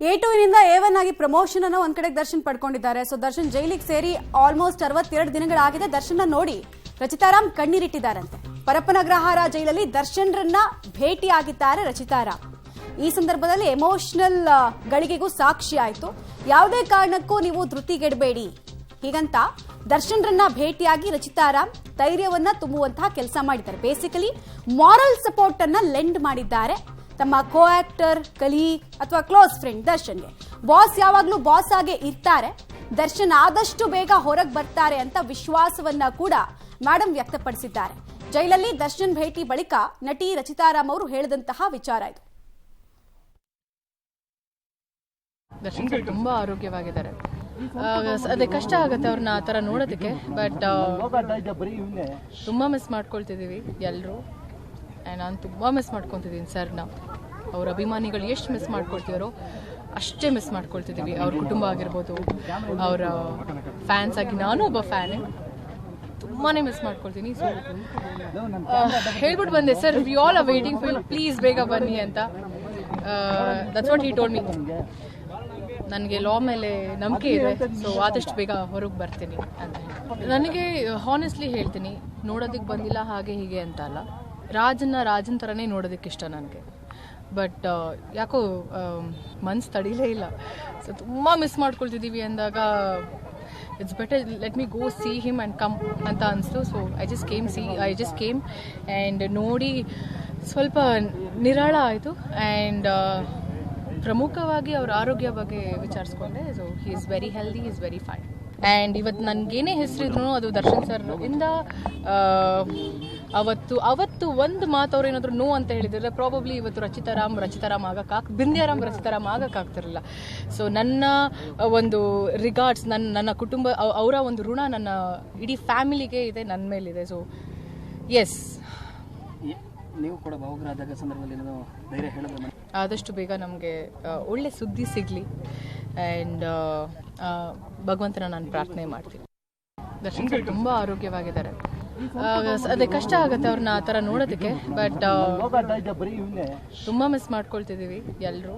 A2 ಇಂದ A1 ಆಗಿ promotion ಅನ್ನು ಒಂದ್ ಕಡೆ ದರ್ಶನ್ ಪಡ್ಕೊಂಡಿದ್ದಾರೆ. ಸೊ ದರ್ಶನ್ ಜೈಲಿಗೆ ಸೇರಿ ಆಲ್ಮೋಸ್ಟ್ 62 ದಿನಗಳಾಗಿದೆ. ದರ್ಶನ್ ನೋಡಿ ರಚಿತಾರಾಮ್ ಕಣ್ಣೀರಿಟ್ಟಿದ್ದಾರಂತೆ. ಪರಪ್ಪನಗ್ರಹಾರ ಜೈಲಲ್ಲಿ ದರ್ಶನ್ರನ್ನ ಭೇಟಿಯಾಗಿದ್ದಾರೆ ರಚಿತಾರಾಮ್. ಈ ಸಂದರ್ಭದಲ್ಲಿ ಎಮೋಷನಲ್ ಗಳಿಗೆಗೂ ಸಾಕ್ಷಿ ಆಯಿತು. ಯಾವುದೇ ಕಾರಣಕ್ಕೂ ನೀವು ಧೃತಿಗೆಡಬೇಡಿ ಹೀಗಂತ ದರ್ಶನ್ರನ್ನ ಭೇಟಿಯಾಗಿ ರಚಿತಾರಾಮ್ ಧೈರ್ಯವನ್ನ ತುಂಬುವಂತಹ ಕೆಲಸ ಮಾಡಿದ್ದಾರೆ. ಬೇಸಿಕಲಿ ಮಾರಲ್ ಸಪೋರ್ಟ್ ಅನ್ನ ಲೆಂಡ್ ಮಾಡಿದ್ದಾರೆ ತಮ್ಮ ಕೋ ಆಕ್ಟರ್, ಕಲೀಗ್ ಅಥವಾ ಕ್ಲೋಸ್ ಫ್ರೆಂಡ್ ದರ್ಶನ್ಗೆ. ಬಾಸ್ ಯಾವಾಗಲೂ ಬಾಸ್ ಆಗೇ ಇರ್ತಾರೆ, ದರ್ಶನ್ ಆದಷ್ಟು ಬೇಗ ಹೊರಗೆ ಬರ್ತಾರೆ ಅಂತ ವಿಶ್ವಾಸವನ್ನ ಕೂಡ ಮೇಡಮ್ ವ್ಯಕ್ತಪಡಿಸಿದ್ದಾರೆ. ಜೈಲಲ್ಲಿ ದರ್ಶನ್ ಭೇಟಿ ಬಳಿಕ ನಟಿ ರಚಿತಾರಾಮ್ ಅವರು ಹೇಳಿದಂತಹ ವಿಚಾರ ಇದು. ದರ್ಶನ್ ಸರ್ ತುಂಬಾ ಆರೋಗ್ಯವಾಗಿದ್ದಾರೆ. ಅದೇ ಕಷ್ಟ ಆಗುತ್ತೆ ಅವ್ರನ್ನ ಆ ಥರ ನೋಡೋದಕ್ಕೆ. ಬಟ್ ತುಂಬ ಮಿಸ್ ಮಾಡ್ಕೊಳ್ತಿದ್ದೀವಿ ಎಲ್ಲರೂ. ನಾನು ತುಂಬ ಮಿಸ್ ಮಾಡ್ಕೊತಿದ್ದೀನಿ ಸರ್ನ. ಅವ್ರ ಅಭಿಮಾನಿಗಳು ಎಷ್ಟು ಮಿಸ್ ಮಾಡ್ಕೊಳ್ತಿದಾರೋ ಅಷ್ಟೇ ಮಿಸ್ ಮಾಡ್ಕೊಳ್ತಿದ್ದೀವಿ. ಅವ್ರ ಕುಟುಂಬ ಆಗಿರ್ಬೋದು, ಅವರ ಫ್ಯಾನ್ಸ್ ಆಗಿ ನಾನು ಒಬ್ಬ ಫ್ಯಾನೇ, ತುಂಬಾ ಮಿಸ್ ಮಾಡ್ಕೊಳ್ತೀನಿ. ಸೊ ಹೇಳ್ಬಿಟ್ಟು ಬಂದೆ, sir we all are waiting for you, please ಬೇಗ ಬನ್ನಿ ಅಂತ. That's what he told me. ನನಗೆ ಲಾ ಮೇಲೆ ನಂಬಿಕೆ ಇದೆ, ಸೊ ಆದಷ್ಟು ಬೇಗ ಹೊರಗೆ ಬರ್ತೀನಿ ಅಂತ. ನನಗೆ ಹಾನೆಸ್ಟ್ಲಿ ಹೇಳ್ತೀನಿ, ನೋಡೋದಕ್ಕೆ ಬಂದಿಲ್ಲ ಹಾಗೆ ಹೀಗೆ ಅಂತ ಅಲ್ಲ, ರಾಜನ್ ಥರನೇ ನೋಡೋದಕ್ಕೆ ಇಷ್ಟ ನನಗೆ. ಬಟ್ ಯಾಕೋ ಮನ್ಸು ತಡೀಲೇ ಇಲ್ಲ. ಸೊ ತುಂಬ ಮಿಸ್ ಮಾಡ್ಕೊಳ್ತಿದ್ದೀವಿ ಅಂದಾಗ it's better let me go see him and come ಅಂತ ಅನಿಸ್ತು. So I just came and ನೋಡಿ ಸ್ವಲ್ಪ ನಿರಾಳ ಆಯಿತು. ಆ್ಯಂಡ್ ಪ್ರಮುಖವಾಗಿ ಅವ್ರ ಆರೋಗ್ಯ ಬಗ್ಗೆ ವಿಚಾರಿಸ್ಕೊಂಡೆ. So he is very healthy, is very fine. And ಇವತ್ತು ನನಗೇನೇ ಹೆಸರಿದ್ರು ಅದು ದರ್ಶನ್ ಸರ್ ಇಂದ. ಅವತ್ತು ಒಂದು ಮಾತು ಅವ್ರು ಏನಾದರೂ ನೋ ಅಂತ ಹೇಳಿದರೆ ಪ್ರಾಬಬ್ಲಿ ಇವತ್ತು ರಚಿತಾರಾಮ್ ರಚಿತಾರಾಮ್ ಆಗಕ್ಕಾಗ್ತಿರಲಿಲ್ಲ. ಸೊ ನನ್ನ ಒಂದು ರಿಗಾರ್ಡ್ಸ್, ನನ್ನ ಕುಟುಂಬ, ಅವರ ಒಂದು ಋಣ ನನ್ನ ಇಡೀ ಫ್ಯಾಮಿಲಿಗೆ ಇದೆ, ನನ್ನ ಮೇಲಿದೆ. ಸೊ ಎಸ್, ನೀವು ಕೂಡ ಭಾವುಕರಾದಾಗ ಸಂದರ್ಭದಲ್ಲಿ ಧೈರ್ಯ ಹೇಳೋದು, ಆದಷ್ಟು ಬೇಗ ನಮಗೆ ಒಳ್ಳೆ ಸುದ್ದಿ ಸಿಗಲಿ ಆ್ಯಂಡ್ ಭಗವಂತನ ನಾನು ಪ್ರಾರ್ಥನೆ ಮಾಡ್ತೀನಿ. ದರ್ಶನ್ ಸರ್ ತುಂಬ ಆರೋಗ್ಯವಾಗಿದ್ದಾರೆ. ಅದೇ ಕಷ್ಟ ಆಗುತ್ತೆ ಅವ್ರನ್ನ ಆ ಥರ ನೋಡೋದಕ್ಕೆ. ಬಟ್ ತುಂಬ ಮಿಸ್ ಮಾಡ್ಕೊಳ್ತಿದ್ದೀವಿ ಎಲ್ಲರೂ.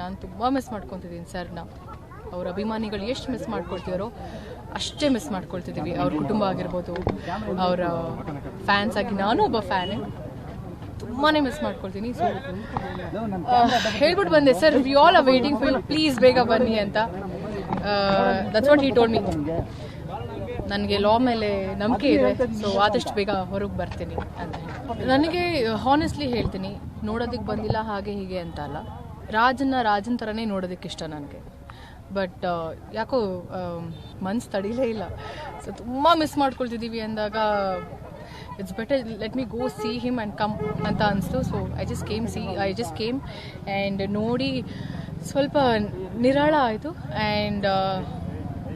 ನಾನು ತುಂಬ ಮಿಸ್ ಮಾಡ್ಕೊತಿದ್ದೀನಿ ಸರ್ನ. ಅವ್ರ ಅಭಿಮಾನಿಗಳು ಎಷ್ಟು ಮಿಸ್ ಮಾಡ್ಕೊಳ್ತಿದಾರೋ ಅಷ್ಟೇ ಮಿಸ್ ಮಾಡ್ಕೊಳ್ತಿದ್ದೀವಿ. ಅವ್ರ ಕುಟುಂಬ ಆಗಿರ್ಬೋದು, ಅವರ ಫ್ಯಾನ್ಸ್ ಆಗಿ ನಾನು ಒಬ್ಬ ಫ್ಯಾನೇ, ತುಂಬಾ ಮಿಸ್ ಮಾಡ್ಕೊಳ್ತೀನಿ. ಸೊ ಹೇಳ್ಬಿಟ್ಟು ಬಂದೆ, sir we all are waiting for you, please ಬೇಗ ಬನ್ನಿ ಅಂತ. That's what he told me. ನನಗೆ ಲಾ ಮೇಲೆ ನಂಬಿಕೆ ಇದೆ, ಸೊ ಆದಷ್ಟು ಬೇಗ ಹೊರಗೆ ಬರ್ತೀನಿ ಅಂತ. ನನಗೆ ಹಾನೆಸ್ಟ್ಲಿ ಹೇಳ್ತೀನಿ, ನೋಡೋದಕ್ಕೆ ಬಂದಿಲ್ಲ ಹಾಗೆ ಹೀಗೆ ಅಂತ ಅಲ್ಲ, ರಾಜನ್ ಥರನೇ ನೋಡೋದಕ್ಕೆ ಇಷ್ಟ ನನಗೆ. ಬಟ್ ಯಾಕೋ ಮನ್ಸು ತಡೀಲೇ ಇಲ್ಲ. ಸೊ ತುಂಬ ಮಿಸ್ ಮಾಡ್ಕೊಳ್ತಿದ್ದೀವಿ ಅಂದಾಗ it's better let me go see him and come ಅಂತ ಅನಿಸ್ತು. So I just came and ನೋಡಿ ಸ್ವಲ್ಪ ನಿರಾಳ ಆಯಿತು. ಆ್ಯಂಡ್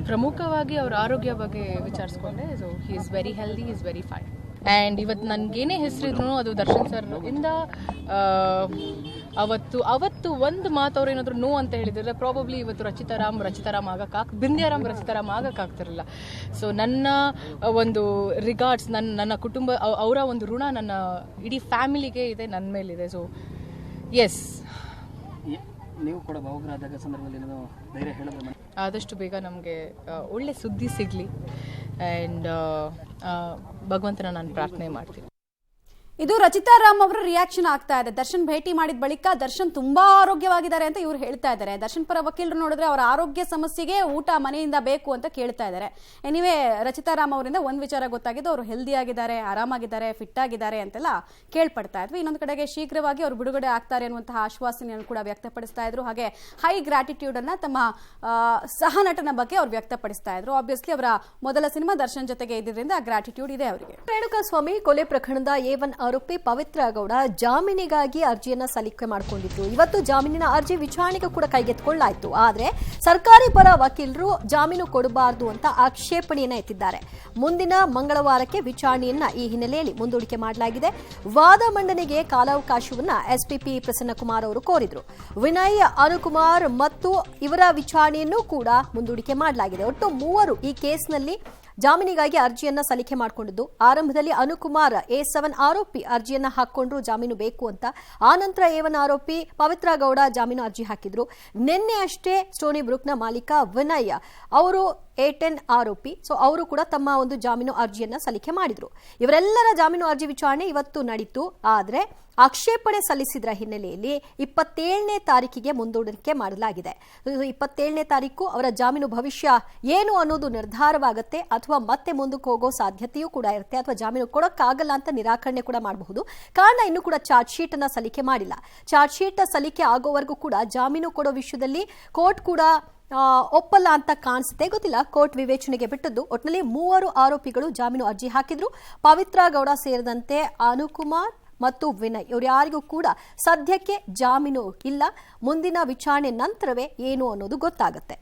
ಪ್ರಮುಖವಾಗಿ ಅವ್ರ ಆರೋಗ್ಯ ಬಗ್ಗೆ ವಿಚಾರಿಸ್ಕೊಂಡೆ. So he is very healthy, is very fine. And ಇವತ್ತು ನನಗೇನೇ ಹೆಸರಿದ್ರು ಅದು ದರ್ಶನ್ ಸರ್ ಇಂದ. ಅವತ್ತು ಒಂದು ಮಾತು ಅವ್ರು ಏನಾದರೂ ನೋ ಅಂತ ಹೇಳಿದರೆ ಪ್ರಾಬಬ್ಲಿ ಇವತ್ತು ರಚಿತಾರಾಮ್ ಆಗಕ್ಕಾಗ್ತಿರಲಿಲ್ಲ. ಸೊ ನನ್ನ ಒಂದು ರಿಗಾರ್ಡ್ಸ್, ನನ್ನ ಕುಟುಂಬ, ಅವರ ಒಂದು ಋಣ ನನ್ನ ಇಡೀ ಫ್ಯಾಮಿಲಿಗೆ ಇದೆ, ನನ್ನ ಮೇಲಿದೆ. ಸೊ ಎಸ್, ನೀವು ಕೂಡ ಭಾವುಕರಾದಾಗ ಸಂದರ್ಭದಲ್ಲಿ ಧೈರ್ಯ ಹೇಳೋದು, ಆದಷ್ಟು ಬೇಗ ನಮಗೆ ಒಳ್ಳೆ ಸುದ್ದಿ ಸಿಗಲಿ ಆ್ಯಂಡ್ ಭಗವಂತನ ನಾನು ಪ್ರಾರ್ಥನೆ ಮಾಡ್ತೀನಿ. ಇದು ರಚಿತಾರಾಮ್ ಅವರ ರಿಯಾಕ್ಷನ್ ಆಗ್ತಾ ಇದೆ. ದರ್ಶನ್ ಭೇಟಿ ಮಾಡಿದ ಬಳಿಕ ದರ್ಶನ್ ತುಂಬಾ ಆರೋಗ್ಯವಾಗಿದ್ದಾರೆ ಅಂತ ಇವ್ರು ಹೇಳ್ತಾ ಇದ್ದಾರೆ. ದರ್ಶನ್ ಪರ ವಕೀಲರು ನೋಡಿದ್ರೆ ಅವರ ಆರೋಗ್ಯ ಸಮಸ್ಯೆಗೆ ಊಟ ಮನೆಯಿಂದ ಬೇಕು ಅಂತ ಕೇಳ್ತಾ ಇದ್ದಾರೆ. ಎನಿವೇ, ರಚಿತಾರಾಮ್ ಅವರಿಂದ ಒಂದು ವಿಚಾರ ಗೊತ್ತಾಗಿದ್ದು, ಅವರು ಹೆಲ್ದಿ ಆಗಿದ್ದಾರೆ, ಆರಾಮಾಗಿದ್ದಾರೆ, ಫಿಟ್ ಆಗಿದ್ದಾರೆ ಅಂತೆಲ್ಲ ಕೇಳ್ಪಡ್ತಾ ಇದ್ವಿ. ಇನ್ನೊಂದು ಕಡೆಗೆ ಶೀಘ್ರವಾಗಿ ಅವರು ಬಿಡುಗಡೆ ಆಗ್ತಾರೆ ಅನ್ನುವಂತಹ ಆಶ್ವಾಸನೆಯನ್ನು ಕೂಡ ವ್ಯಕ್ತಪಡಿಸ್ತಾ ಇದ್ರು. ಹಾಗೆ ಹೈ ಗ್ರಾಟಿಟ್ಯೂಡ್ ಅನ್ನ ತಮ್ಮ ಸಹ ನಟನ ಬಗ್ಗೆ ಅವ್ರು ವ್ಯಕ್ತಪಡಿಸ್ತಾ ಇದ್ರು. ಆಬ್ವಿಯಸ್ಲಿ ಅವರ ಮೊದಲ ಸಿನಿಮಾ ದರ್ಶನ್ ಜೊತೆಗೆ ಇದ್ದಿದ್ದರಿಂದ ಆ ಗ್ರಾಟಿಟ್ಯೂಡ್ ಇದೆ ಅವರಿಗೆ. ರೇಣುಕಾಸ್ವಾಮಿ ಕೊಲೆ ಪ್ರಕರಣದ A1 ಆರೋಪಿ ಪವಿತ್ರ ಗೌಡ ಜಾಮೀನಿಗಾಗಿ ಅರ್ಜಿಯನ್ನ ಸಲ್ಲಿಕೆ ಮಾಡಿಕೊಂಡಿದ್ರು. ಇವತ್ತು ಜಾಮೀನಿನ ಅರ್ಜಿ ವಿಚಾರಣೆಗೆ ಕೂಡ ಕೈಗೆತ್ತಿಕೊಳ್ಳಲಾಯಿತು. ಆದರೆ ಸರ್ಕಾರಿ ಪರ ವಕೀಲರು ಜಾಮೀನು ಕೊಡಬಾರದು ಅಂತ ಆಕ್ಷೇಪಣೆಯನ್ನ ಎತ್ತಿದ್ದಾರೆ. ಮುಂದಿನ ಮಂಗಳವಾರಕ್ಕೆ ವಿಚಾರಣೆಯನ್ನ ಈ ಹಿನ್ನೆಲೆಯಲ್ಲಿ ಮುಂದೂಡಿಕೆ ಮಾಡಲಾಗಿದೆ. ವಾದ ಮಂಡನೆಗೆ ಕಾಲಾವಕಾಶವನ್ನ SPP ಪ್ರಸನ್ನಕುಮಾರ್ ಅವರು ಕೋರಿದ್ರು. ವಿನಯ್, ಅನುಕುಮಾರ್ ಮತ್ತು ಇವರ ವಿಚಾರಣೆಯನ್ನು ಕೂಡ ಮುಂದೂಡಿಕೆ ಮಾಡಲಾಗಿದೆ. ಒಟ್ಟು 3 ಈ ಕೇಸ್ನಲ್ಲಿ ಜಾಮೀನಿಗಾಗಿ ಅರ್ಜಿಯನ್ನ ಸಲ್ಲಿಕೆ ಮಾಡಿಕೊಂಡಿದ್ದು. ಆರಂಭದಲ್ಲಿ ಅನುಕುಮಾರ್ A7 ಆರೋಪಿ ಅರ್ಜಿಯನ್ನ ಹಾಕೊಂಡ್ರು ಜಾಮೀನು ಬೇಕು ಅಂತ. ಆ ನಂತರ A1 ಆರೋಪಿ ಪವಿತ್ರ ಗೌಡ ಜಾಮೀನು ಅರ್ಜಿ ಹಾಕಿದ್ರು. ನಿನ್ನೆ ಅಷ್ಟೇ ಸ್ಟೋನಿ ಬ್ರೂಕ್ನ ಮಾಲೀಕ ವಿನಯ್ ಅವರು A10 ಆರೋಪಿ, ಸೊ ಅವರು ಕೂಡ ತಮ್ಮ ಒಂದು ಜಾಮೀನು ಅರ್ಜಿಯನ್ನ ಸಲ್ಲಿಕೆ ಮಾಡಿದ್ರು. ಇವರೆಲ್ಲರ ಜಾಮೀನು ಅರ್ಜಿ ವಿಚಾರಣೆ ಇವತ್ತು ನಡೀತು. ಆದ್ರೆ ಆಕ್ಷೇಪಣೆ ಸಲ್ಲಿಸಿದ್ರ ಹಿನ್ನೆಲೆಯಲ್ಲಿ 27ನೇ ತಾರೀಕಿಗೆ ಮುಂದೂಡಿಕೆ ಮಾಡಲಾಗಿದೆ. 27ನೇ ತಾರೀಕು ಅವರ ಜಾಮೀನು ಭವಿಷ್ಯ ಏನು ಅನ್ನೋದು ನಿರ್ಧಾರವಾಗುತ್ತೆ, ಅಥವಾ ಮತ್ತೆ ಮುಂದಕ್ಕೆ ಹೋಗೋ ಸಾಧ್ಯತೆಯೂ ಕೂಡ ಇರುತ್ತೆ, ಅಥವಾ ಜಾಮೀನು ಕೊಡೋಕ್ಕಾಗಲ್ಲ ಅಂತ ನಿರಾಕರಣೆ ಕೂಡ ಮಾಡಬಹುದು. ಕಾರಣ ಇನ್ನೂ ಕೂಡ ಚಾರ್ಜ್ ಶೀಟ್ ಅನ್ನ ಸಲ್ಲಿಕೆ ಮಾಡಿಲ್ಲ. ಚಾರ್ಜ್ ಶೀಟ್ ಸಲ್ಲಿಕೆ ಆಗೋವರೆಗೂ ಕೂಡ ಜಾಮೀನು ಕೊಡೋ ವಿಷಯದಲ್ಲಿ ಕೋರ್ಟ್ ಕೂಡ ಒಪ್ಪಲ್ಲ ಅಂತ ಕಾಣಿಸುತ್ತೆ. ಗೊತ್ತಿಲ್ಲ, ಕೋರ್ಟ್ ವಿವೇಚನೆಗೆ ಬಿಟ್ಟದ್ದು. ಒಟ್ಟಿನಲ್ಲಿ 3 ಆರೋಪಿಗಳು ಜಾಮೀನು ಅರ್ಜಿ ಹಾಕಿದ್ರು. ಪವಿತ್ರ ಗೌಡ ಸೇರಿದಂತೆ ಅನುಕುಮಾರ್ ಮತ್ತು ವಿನಯ್ ಇವರು ಯಾರಿಗೂ ಕೂಡ ಸದ್ಯಕ್ಕೆ ಜಾಮೀನು ಇಲ್ಲ. ಮುಂದಿನ ವಿಚಾರಣೆ ನಂತರವೇ ಏನು ಅನ್ನೋದು ಗೊತ್ತಾಗುತ್ತೆ.